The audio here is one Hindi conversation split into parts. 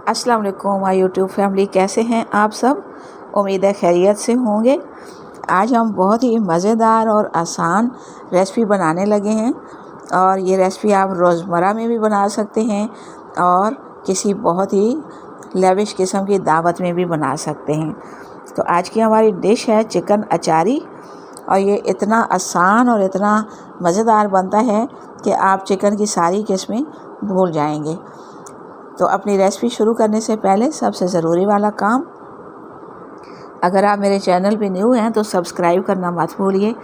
अस्सलाम वालेकुम माय यूट्यूब फैमिली, कैसे हैं आप सब? उम्मीद है खैरियत से होंगे। आज हम बहुत ही मज़ेदार और आसान रेसिपी बनाने लगे हैं और ये रेसिपी आप रोज़मर्रा में भी बना सकते हैं और किसी बहुत ही लेविश किस्म की दावत में भी बना सकते हैं। तो आज की हमारी डिश है चिकन अचारी और ये इतना आसान और इतना मज़ेदार बनता है कि आप चिकन की सारी किस्में भूल जाएंगे। तो अपनी रेसिपी शुरू करने से पहले सबसे ज़रूरी वाला काम, अगर आप मेरे चैनल पे न्यू हैं तो सब्सक्राइब करना मत भूलिए।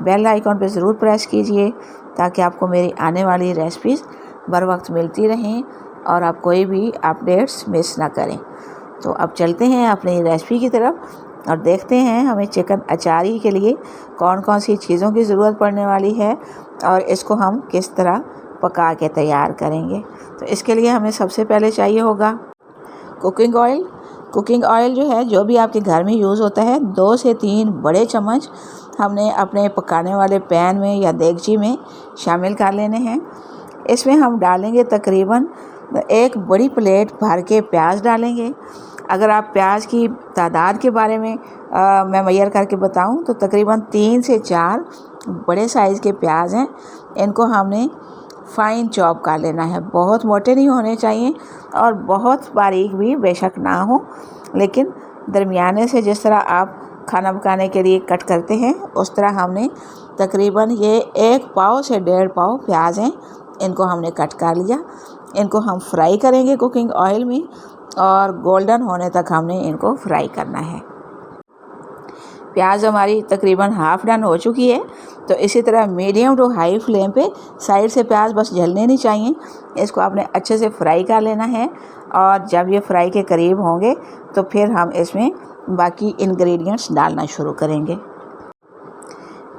बेल आइकॉन पे ज़रूर प्रेस कीजिए ताकि आपको मेरी आने वाली रेसिपीज़ बर वक्त मिलती रहें और आप कोई भी अपडेट्स मिस ना करें। तो अब चलते हैं अपनी रेसिपी की तरफ और देखते हैं हमें चिकन अचारी के लिए कौन कौन सी चीज़ों की ज़रूरत पड़ने वाली है और इसको हम किस तरह पका के तैयार करेंगे। तो इसके लिए हमें सबसे पहले चाहिए होगा कुकिंग ऑयल। कुकिंग ऑयल जो है, जो भी आपके घर में यूज़ होता है, 2 से 3 बड़े चम्मच हमने अपने पकाने वाले पैन में या देगची में शामिल कर लेने हैं। इसमें हम डालेंगे तकरीबन 1 बड़ी प्लेट भर के प्याज डालेंगे। अगर आप प्याज की तादाद के बारे में मैं मैयर करके बताऊं तो तकरीबन 3 से 4 बड़े साइज़ के प्याज हैं। इनको हमने फ़ाइन चॉप कर लेना है। बहुत मोटे नहीं होने चाहिए और बहुत बारीक भी बेशक ना हो, लेकिन दरमियाने से जिस तरह आप खाना पकाने के लिए कट करते हैं उस तरह हमने तकरीबन ये 1 पाव से 1.5 पाव प्याज हैं, इनको हमने कट कर लिया। इनको हम फ्राई करेंगे कुकिंग ऑयल में और गोल्डन होने तक हमने इनको फ्राई करना है। प्याज हमारी तकरीबन हाफ़ डन हो चुकी है। तो इसी तरह मीडियम टू हाई फ्लेम पे साइड से प्याज बस जलने नहीं चाहिए, इसको आपने अच्छे से फ्राई कर लेना है। और जब ये फ्राई के करीब होंगे तो फिर हम इसमें बाकी इंग्रेडिएंट्स डालना शुरू करेंगे।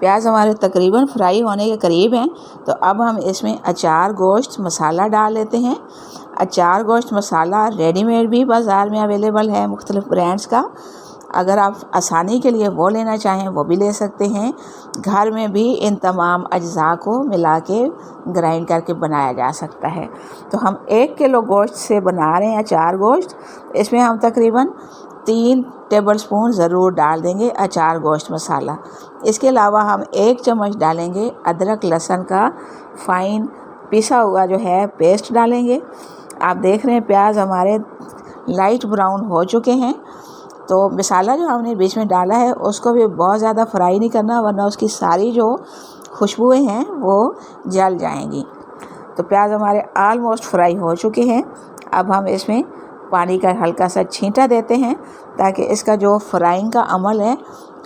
प्याज हमारे तकरीबन फ्राई होने के करीब हैं, तो अब हम इसमें अचार गोश्त मसाला डाल लेते हैं। अचार गोश्त मसाला रेडीमेड भी बाज़ार में अवेलेबल है मुख्तलिफ़ ब्रांड्स का। अगर आप आसानी के लिए वो लेना चाहें वो भी ले सकते हैं। घर में भी इन तमाम अज्जा को मिला के ग्राइंड करके बनाया जा सकता है। तो हम 1 किलो गोश्त से बना रहे हैं अचार गोश्त। इसमें हम तकरीबन 3 टेबलस्पून ज़रूर डाल देंगे अचार गोश्त मसाला। इसके अलावा हम 1 चम्मच डालेंगे अदरक लहसुन का फ़ाइन पिसा हुआ जो है पेस्ट डालेंगे। आप देख रहे हैं प्याज हमारे लाइट ब्राउन हो चुके हैं। तो मसाला जो हमने बीच में डाला है उसको भी बहुत ज़्यादा फ्राई नहीं करना, वरना उसकी सारी जो खुशबुएं हैं वो जल जाएंगी। तो प्याज हमारे ऑलमोस्ट फ्राई हो चुके हैं। अब हम इसमें पानी का हल्का सा छींटा देते हैं ताकि इसका जो फ्राइंग का अमल है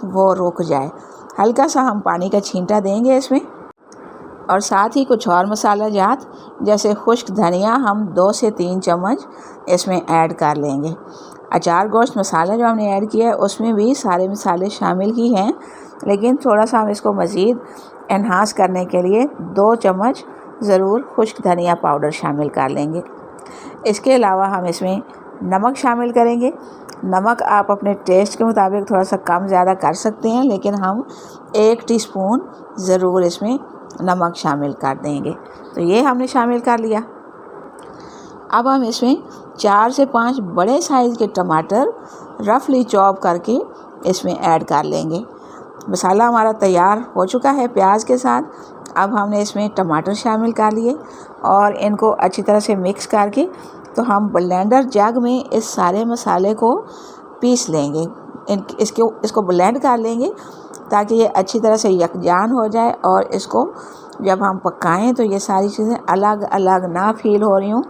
वो रुक जाए। हल्का सा हम पानी का छींटा देंगे इसमें और साथ ही कुछ और मसाला जात जैसे खुश्क धनिया हम 2 से 3 चम्मच इसमें ऐड कर लेंगे। अचार गोश्त मसाला जो हमने ऐड किया है उसमें भी सारे मसाले शामिल ही हैं, लेकिन थोड़ा सा हम इसको मज़ीद एनहांस करने के लिए 2 चम्मच ज़रूर खुश्क धनिया पाउडर शामिल कर लेंगे। इसके अलावा हम इसमें नमक शामिल करेंगे। नमक आप अपने टेस्ट के मुताबिक थोड़ा सा कम ज़्यादा कर सकते हैं, लेकिन हम 1 टीस्पून ज़रूर इसमें नमक शामिल कर देंगे। तो ये हमने शामिल कर लिया। अब हम इसमें 4 से 5 बड़े साइज़ के टमाटर रफली चॉप करके इसमें ऐड कर लेंगे। मसाला हमारा तैयार हो चुका है प्याज के साथ। अब हमने इसमें टमाटर शामिल कर लिए और इनको अच्छी तरह से मिक्स करके तो हम ब्लेंडर जग में इस सारे मसाले को पीस लेंगे। इसको ब्लेंड कर लेंगे ताकि ये अच्छी तरह से यकजान हो जाए और इसको जब हम पकाएं तो ये सारी चीज़ें अलग अलग ना फील हो रही हूँ,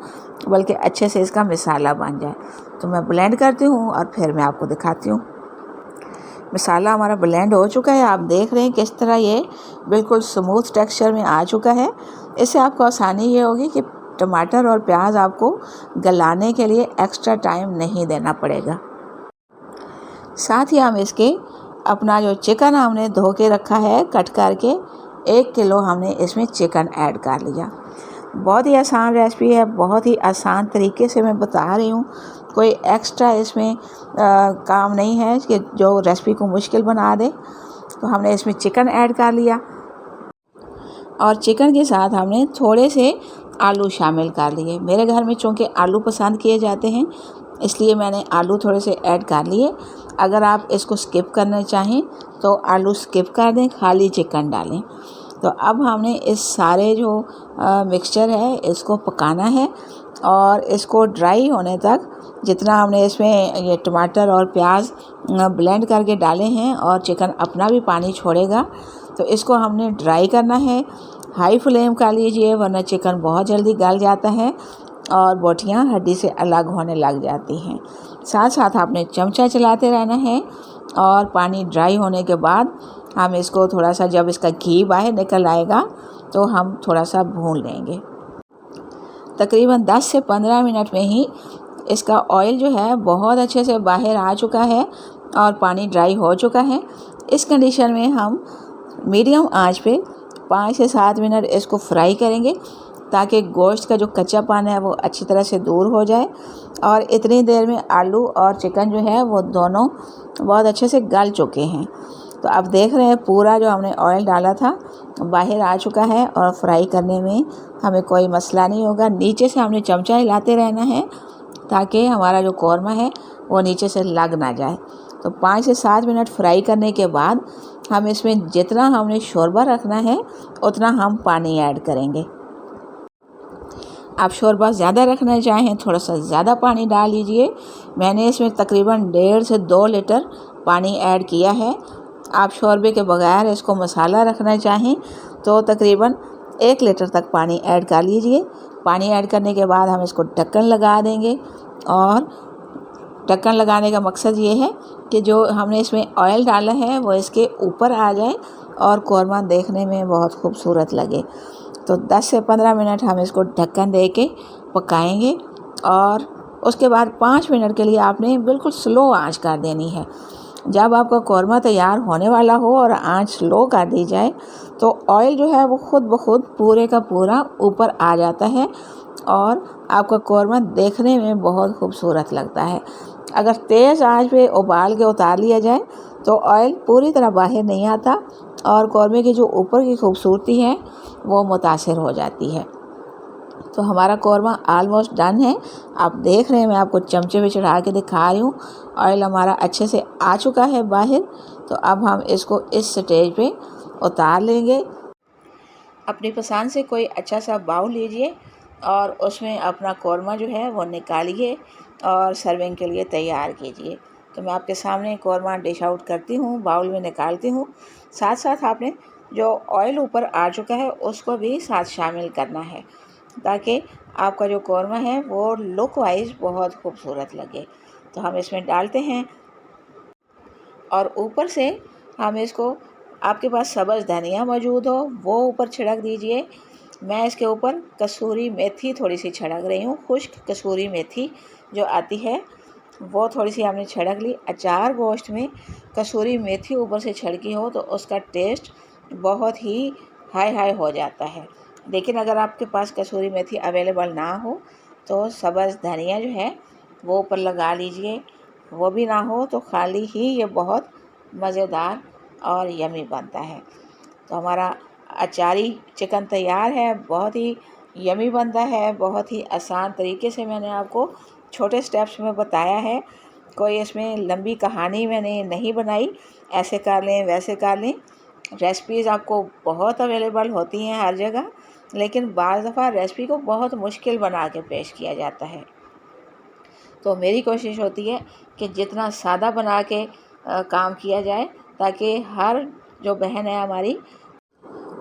बल्कि अच्छे से इसका मसाला बन जाए। तो मैं ब्लेंड करती हूँ और फिर मैं आपको दिखाती हूँ। मसाला हमारा ब्लेंड हो चुका है। आप देख रहे हैं किस तरह ये बिल्कुल स्मूथ टेक्सचर में आ चुका है। इससे आपको आसानी ये होगी कि टमाटर और प्याज आपको गलाने के लिए एक्स्ट्रा टाइम नहीं देना पड़ेगा। साथ ही हम इसके अपना जो चिकन हमने धो के रखा है कट करके 1 किलो हमने इसमें चिकन ऐड कर लिया। बहुत ही आसान रेसिपी है, बहुत ही आसान तरीके से मैं बता रही हूँ। कोई एक्स्ट्रा इसमें काम नहीं है कि जो रेसिपी को मुश्किल बना दे। तो हमने इसमें चिकन ऐड कर लिया और चिकन के साथ हमने थोड़े से आलू शामिल कर लिए। मेरे घर में चूँकि आलू पसंद किए जाते हैं इसलिए मैंने आलू थोड़े से ऐड कर लिए। अगर आप इसको स्किप करना चाहें तो आलू स्किप कर दें, खाली चिकन डालें। तो अब हमने इस सारे जो मिक्सचर है इसको पकाना है और इसको ड्राई होने तक, जितना हमने इसमें ये टमाटर और प्याज ब्लेंड करके डाले हैं और चिकन अपना भी पानी छोड़ेगा, तो इसको हमने ड्राई करना है। हाई फ्लेम कर लीजिए वरना चिकन बहुत जल्दी गल जाता है और बोटियाँ हड्डी से अलग होने लग जाती हैं। साथ साथ आपने चमचा चलाते रहना है और पानी ड्राई होने के बाद हम इसको थोड़ा सा, जब इसका घी बाहर निकल आएगा तो हम थोड़ा सा भून लेंगे। तकरीबन 10 से 15 मिनट में ही इसका ऑयल जो है बहुत अच्छे से बाहर आ चुका है और पानी ड्राई हो चुका है। इस कंडीशन में हम मीडियम आंच पे 5 से 7 मिनट इसको फ्राई करेंगे ताकि गोश्त का जो कच्चापन है वो अच्छी तरह से दूर हो जाए। और इतनी देर में आलू और चिकन जो है वो दोनों बहुत अच्छे से गल चुके हैं। तो अब देख रहे हैं पूरा जो हमने ऑयल डाला था बाहर आ चुका है और फ्राई करने में हमें कोई मसला नहीं होगा। नीचे से हमने चमचा हिलाते रहना है ताकि हमारा जो कौरमा है वो नीचे से लग ना जाए। तो 5 से 7 मिनट फ्राई करने के बाद हम इसमें जितना हमने शोरबा रखना है उतना हम पानी ऐड करेंगे। आप शोरबा ज़्यादा रखना चाहें थोड़ा सा ज़्यादा पानी डाल लीजिए। मैंने इसमें तकरीबन 1.5 से 2 लीटर पानी ऐड किया है। आप शोरबे के बगैर इसको मसाला रखना चाहें तो तकरीबन 1 लीटर तक पानी ऐड कर लीजिए। पानी ऐड करने के बाद हम इसको ढक्कन लगा देंगे और ढक्कन लगाने का मकसद ये है कि जो हमने इसमें ऑयल डाला है वो इसके ऊपर आ जाए और कौरमा देखने में बहुत खूबसूरत लगे। तो 10 से 15 मिनट हम इसको ढक्कन दे के पकाएंगे और उसके बाद 5 मिनट के लिए आपने बिल्कुल स्लो आंच कर देनी है। जब आपका कौरमा तैयार होने वाला हो और आंच स्लो कर दी जाए तो ऑयल जो है वो खुद ब खुद पूरे का पूरा ऊपर आ जाता है और आपका कौरमा देखने में बहुत खूबसूरत लगता है। अगर तेज़ आंच पे उबाल के उतार लिया जाए तो ऑयल पूरी तरह बाहर नहीं आता और कौरमे की जो ऊपर की खूबसूरती है वो मुतासिर हो जाती है। तो हमारा कौरमा आलमोस्ट डन है। आप देख रहे हैं, मैं आपको चमचे में चढ़ा के दिखा रही हूँ। ऑयल हमारा अच्छे से आ चुका है बाहर। तो अब हम इसको इस स्टेज पे उतार लेंगे। अपनी पसंद से कोई अच्छा सा बाउल लीजिए और उसमें अपना कौरमा जो है वो निकालिए और सर्विंग के लिए तैयार कीजिए। तो मैं आपके सामने कौरमा डिश आउट करती हूँ, बाउल में निकालती हूँ। साथ साथ आपने जो ऑयल ऊपर आ चुका है उसको भी साथ शामिल करना है ताकि आपका जो कौरमा है वो लुक वाइज बहुत खूबसूरत लगे। तो हम इसमें डालते हैं और ऊपर से हम इसको, आपके पास सब्ज़ धनिया मौजूद हो वो ऊपर छिड़क दीजिए। मैं इसके ऊपर कसूरी मेथी थोड़ी सी छिड़क रही हूँ। खुश्क कसूरी मेथी जो आती है वो थोड़ी सी हमने छिड़क ली। अचार गोश्त में कसूरी मेथी ऊपर से छिड़की हो तो उसका टेस्ट बहुत ही हाई हो जाता है। लेकिन अगर आपके पास कसूरी मेथी अवेलेबल ना हो तो सब्ज़ धनिया जो है वो ऊपर लगा लीजिए। वो भी ना हो तो खाली ही ये बहुत मज़ेदार और यमी बनता है। तो हमारा अचारी चिकन तैयार है, बहुत ही यमी बनता है। बहुत ही आसान तरीके से मैंने आपको छोटे स्टेप्स में बताया है। कोई इसमें लंबी कहानी मैंने नहीं बनाई, ऐसे कर लें वैसे कर लें। रेसिपीज़ आपको बहुत अवेलेबल होती हैं हर जगह, लेकिन बाज़ दफ़ा रेसिपी को बहुत मुश्किल बना के पेश किया जाता है। तो मेरी कोशिश होती है कि जितना सादा बना के काम किया जाए ताकि हर जो बहन है हमारी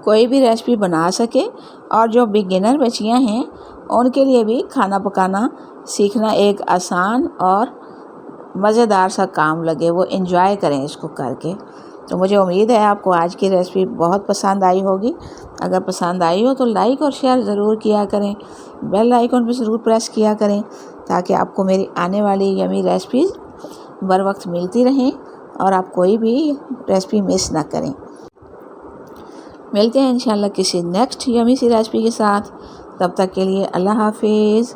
कोई भी रेसिपी बना सके और जो बिगिनर बच्चियां हैं उनके लिए भी खाना पकाना सीखना एक आसान और मज़ेदार सा काम लगे, वो एंजॉय करें इसको करके। तो मुझे उम्मीद है आपको आज की रेसिपी बहुत पसंद आई होगी। अगर पसंद आई हो तो लाइक और शेयर ज़रूर किया करें, बेल आइकन पर ज़रूर प्रेस किया करें ताकि आपको मेरी आने वाली यमी रेसिपीज़ बर वक्त मिलती रहें और आप कोई भी रेसिपी मिस ना करें। मिलते हैं इंशाल्लाह किसी नेक्स्ट यमी सी रेसिपी के साथ। तब तक के लिए अल्लाह हाफिज़।